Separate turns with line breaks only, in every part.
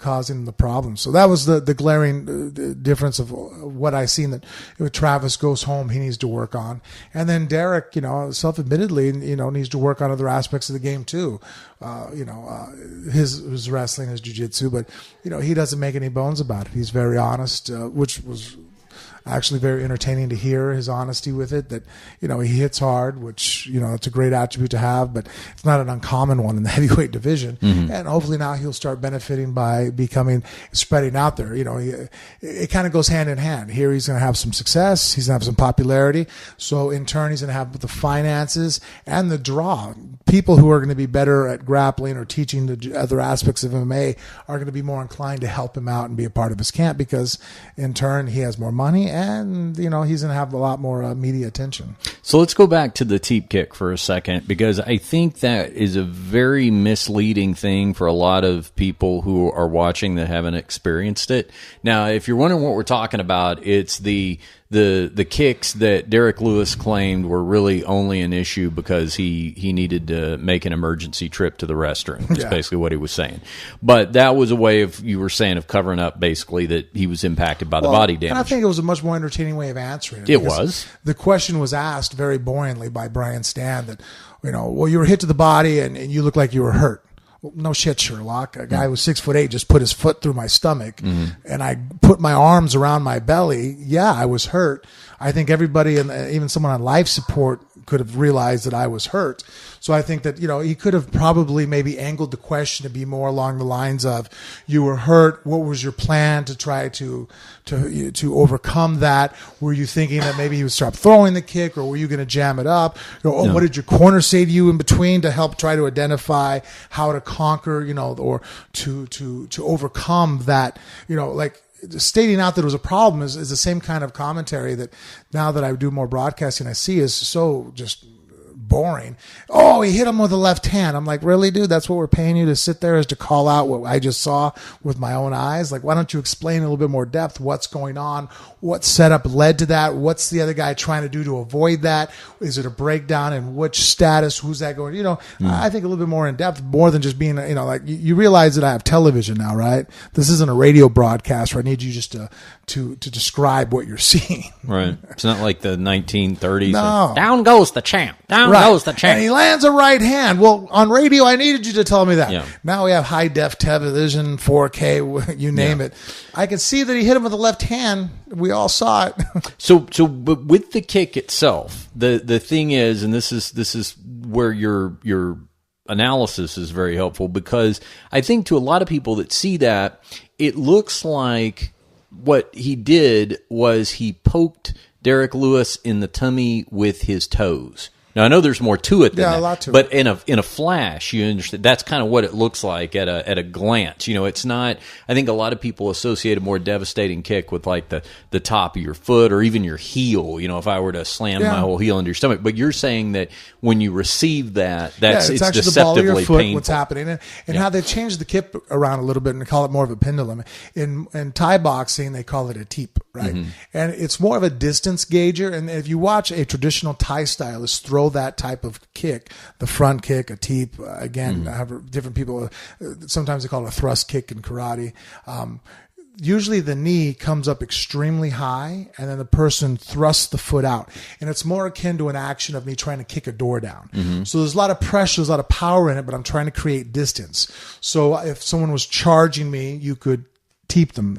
causing the problem. So that was the glaring difference of what I seen, that if Travis goes home, he needs to work on. And then Derek, self-admittedly, needs to work on other aspects of the game too. His wrestling, his jiu-jitsu, but, he doesn't make any bones about it. He's very honest, which was actually very entertaining to hear, his honesty with it, that, he hits hard, which, it's a great attribute to have, but it's not an uncommon one in the heavyweight division. Mm-hmm. And hopefully now he'll start benefiting by spreading out there. It kind of goes hand in hand. Here he's going to have some success. He's going to have some popularity. So in turn, he's going to have the finances and the draw. People who are going to be better at grappling or teaching the other aspects of MMA are going to be more inclined to help him out and be a part of his camp, because in turn he has more money, and he's going to have a lot more media attention.
So let's go back to the teep kick for a second, because I think that is a very misleading thing for a lot of people who are watching that haven't experienced it. Now, if you're wondering what we're talking about, it's the kicks that Derek Lewis claimed were really only an issue because he needed to make an emergency trip to the restroom. That's basically what he was saying. But that was a way of, you were saying, of covering up basically that he was impacted by the body damage.
And I think it was a much more entertaining way of answering it.
It was.
The question was asked very boringly by Brian Stan that, you were hit to the body and you look like you were hurt. Well, no shit, Sherlock. A guy who was 6'8" just put his foot through my stomach, and I put my arms around my belly. Yeah, I was hurt. I think everybody, and even someone on life support, could have realized that I was hurt. So I think that, he could have probably maybe angled the question to be more along the lines of, you were hurt. What was your plan to try to overcome that? Were you thinking that maybe he would stop throwing the kick, or were you going to jam it up? What did your corner say to you in between to help try to identify how to conquer, or to overcome that, stating out that it was a problem is the same kind of commentary that now that I do more broadcasting, I see is so just boring. Oh, he hit him with the left hand. I'm like, really, dude? That's what we're paying you to sit there, is to call out what I just saw with my own eyes? Like, why don't you explain in a little bit more depth what's going on? What setup led to that? What's the other guy trying to do to avoid that? Is it a breakdown? In which status? Who's that going? I think a little bit more in depth, more than just being, you realize that I have television now, right? This isn't a radio broadcast where I need you just to describe what you're seeing.
Right. It's not like the 1930s.
No.
Down goes the champ. Down goes the champ.
And he lands a right hand. Well, on radio, I needed you to tell me that.
Yeah.
Now we have high def television, 4K, you name it. I can see that he hit him with the left hand. We all saw it.
But with the kick itself, the thing is, and this is where your analysis is very helpful, because I think to a lot of people that see that, it looks like what he did was he poked Derek Lewis in the tummy with his toes. Now, I know there's more to it than that,
a lot to
but in a flash, you understand, that's kind of what it looks like at a glance. It's not, I think a lot of people associate a more devastating kick with like the top of your foot or even your heel, if I were to slam my whole heel into your stomach. But you're saying that when you receive that, it's
actually
deceptively
the ball of your foot,
painful.
what's happening, and how they changed the kick around a little bit and call it more of a pendulum. In Thai boxing, they call it a teep, right? Mm-hmm. And it's more of a distance gauger. And if you watch a traditional Thai stylist throw that type of kick, the front kick, a teep, again, different people, sometimes they call it a thrust kick in karate. Usually the knee comes up extremely high, and then the person thrusts the foot out. And it's more akin to an action of me trying to kick a door down. Mm-hmm. So there's a lot of pressure, there's a lot of power in it, but I'm trying to create distance. So if someone was charging me, you could teep them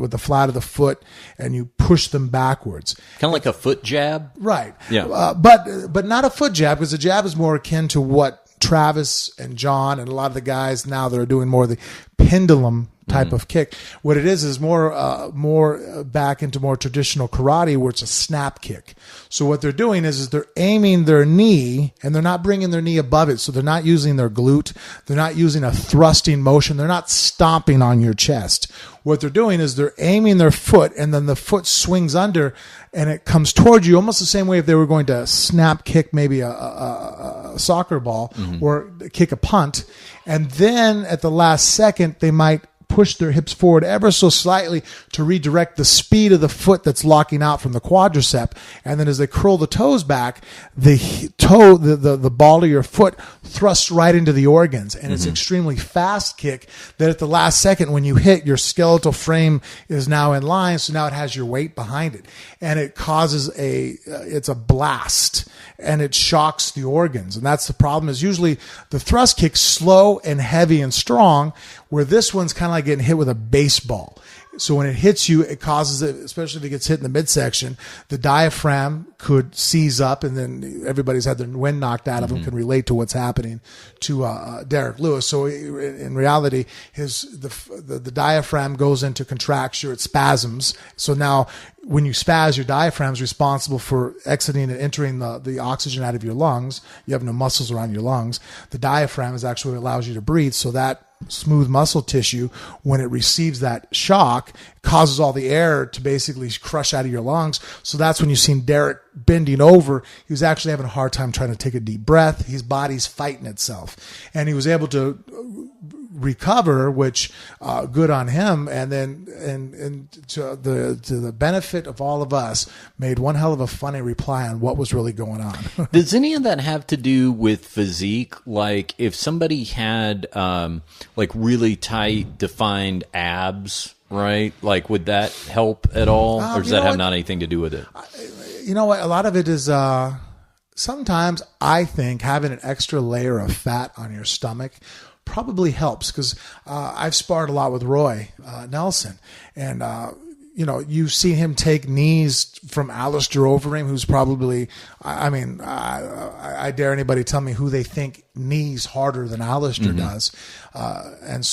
with the flat of the foot, and you push them backwards.
Kind of like a foot jab?
Right.
Yeah.
But not a foot jab, because the jab is more akin to what Travis and John and a lot of the guys now that are doing more of the pendulum type of kick. What it is more back into more traditional karate, where it's a snap kick. So what they're doing is they're aiming their knee, and they're not bringing their knee above it. So they're not using their glute. They're not using a thrusting motion. They're not stomping on your chest. What they're doing is they're aiming their foot, and then the foot swings under, and it comes towards you almost the same way if they were going to snap kick maybe a soccer ball or kick a punt. And then at the last second, they might push their hips forward ever so slightly to redirect the speed of the foot that's locking out from the quadricep. And then as they curl the toes back, the toe, the ball of your foot thrusts right into the organs. And it's extremely fast kick that at the last second when you hit, your skeletal frame is now in line. So now it has your weight behind it. And it causes it's a blast and it shocks the organs. And that's the problem, is usually the thrust kick's slow and heavy and strong, where this one's kind of like getting hit with a baseball. So when it hits you, it causes it, especially if it gets hit in the midsection, the diaphragm could seize up, and then everybody's had their wind knocked out of them, can relate to what's happening to Derek Lewis. So in reality, the diaphragm goes into contraction, it spasms. So now when you spaz, your diaphragm is responsible for exiting and entering the oxygen out of your lungs. You have no muscles around your lungs. The diaphragm is actually what allows you to breathe. So that smooth muscle tissue, when it receives that shock, causes all the air to basically crush out of your lungs. So that's when you've seen Derek bending over. He was actually having a hard time trying to take a deep breath. His body's fighting itself. And he was able to recover, which good on him. And then and to the benefit of all of us, made one hell of a funny reply on what was really going on.
Does any of that have to do with physique? Like if somebody had like really tight defined abs, right? Like would that help at all? Or does that have not anything to do with it?
You know what? A lot of it is sometimes I think having an extra layer of fat on your stomach probably helps, because I've sparred a lot with Roy Nelson, and you've seen him take knees from Alistair Overeem, who's probably, I dare anybody tell me who they think knees harder than Alistair does, and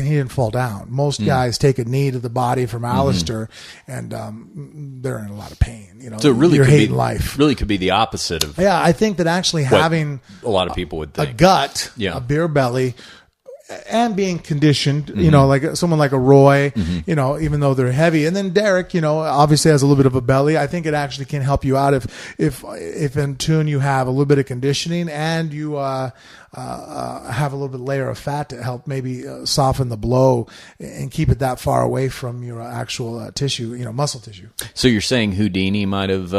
he didn't fall down. Most guys take a knee to the body from Alistair, and they're in a lot of pain.
So it really
you're
could
hating
be,
life.
Really could be the opposite of.
Yeah, I think that actually having
a lot of people would think.
a gut, a beer belly, and being conditioned, like someone like a Roy, even though they're heavy. And then Derek, obviously has a little bit of a belly. I think it actually can help you out if in tune you have a little bit of conditioning and you have a little bit layer of fat to help maybe soften the blow and keep it that far away from your actual tissue, muscle tissue.
So you're saying Houdini might have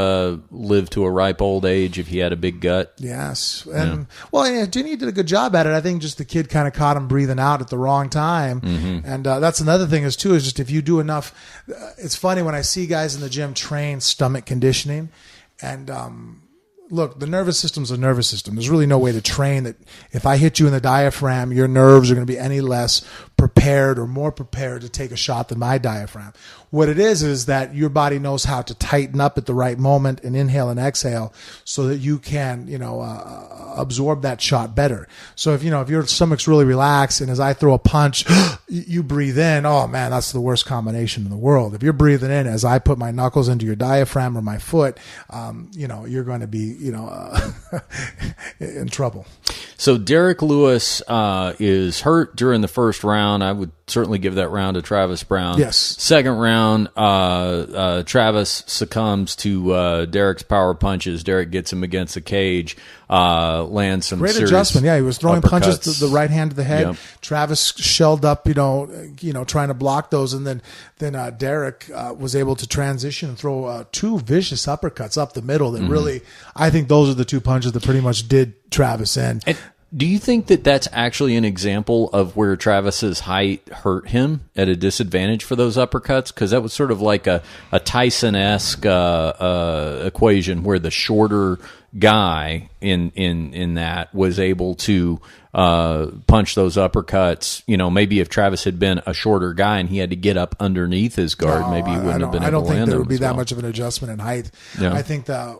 lived to a ripe old age if he had a big gut?
Yes. And Houdini did a good job at it. I think just the kid kind of caught him breathing out at the wrong time. And that's another thing is just if you do enough, it's funny when I see guys in the gym train stomach conditioning, and look, the nervous system's a nervous system. There's really no way to train that if I hit you in the diaphragm, your nerves are going to be any less prepared or more prepared to take a shot than my diaphragm. What it is that your body knows how to tighten up at the right moment and inhale and exhale so that you can, absorb that shot better. So if your stomach's really relaxed and as I throw a punch, you breathe in, oh man, that's the worst combination in the world. If you're breathing in as I put my knuckles into your diaphragm or my foot, you're going to be, in trouble.
So Derek Lewis is hurt during the first round. I would certainly give that round to Travis Brown.
Yes.
Second round, Travis succumbs to Derek's power punches. Derek gets him against the cage, lands some
great
serious
adjustment. Yeah, he was throwing punches to the right hand to the head.
Yep.
Travis shelled up, trying to block those, and then Derek was able to transition and throw two vicious uppercuts up the middle. That really, I think those are the two punches that pretty much did Travis in.
And do you think that that's actually an example of where Travis's height hurt him at a disadvantage for those uppercuts? Because that was sort of like a Tyson-esque equation where the shorter guy in that was able to punch those uppercuts. Maybe if Travis had been a shorter guy and he had to get up underneath his guard, maybe he wouldn't have been able to land them.
I don't think there would be that
well.
much of an adjustment in height.
Yeah.
I think that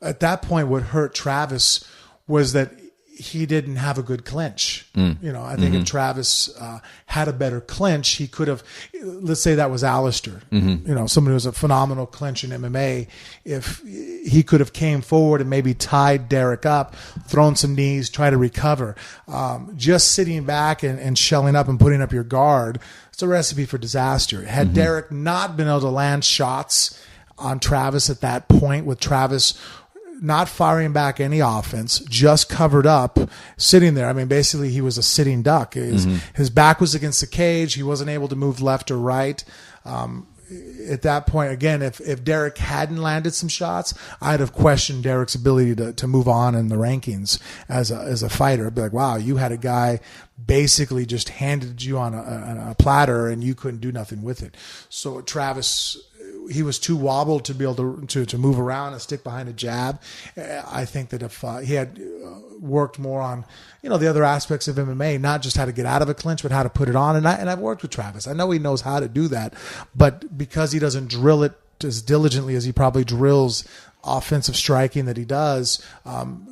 at that point what hurt Travis was that he didn't have a good clinch. I think if Travis had a better clinch, he could have, let's say that was Alistair, somebody who was a phenomenal clinch in MMA. If he could have came forward and maybe tied Derek up, thrown some knees, try to recover. Just sitting back and shelling up and putting up your guard, it's a recipe for disaster. Had Derek not been able to land shots on Travis at that point, with Travis not firing back any offense, just covered up, sitting there. I mean, basically he was a sitting duck. His back was against the cage. He wasn't able to move left or right. At that point, again, if Derek hadn't landed some shots, I'd have questioned Derek's ability to move on in the rankings as a fighter. I'd be like, wow, you had a guy basically just handed you on a platter and you couldn't do nothing with it. So Travis, he was too wobbled to be able to move around and stick behind a jab. I think that if he had worked more on, the other aspects of MMA, not just how to get out of a clinch, but how to put it on. And I've worked with Travis. I know he knows how to do that, but because he doesn't drill it as diligently as he probably drills offensive striking that he does,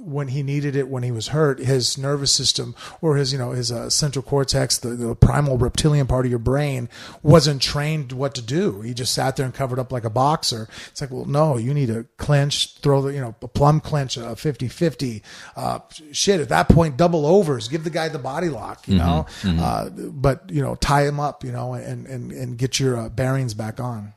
when he needed it, when he was hurt, his nervous system or his central cortex, the primal reptilian part of your brain, wasn't trained what to do. He just sat there and covered up like a boxer. It's like, well, no, you need to clinch, throw a plum clinch, a 50-50, shit. At that point, double overs, give the guy the body lock, but tie him up, and get your bearings back on.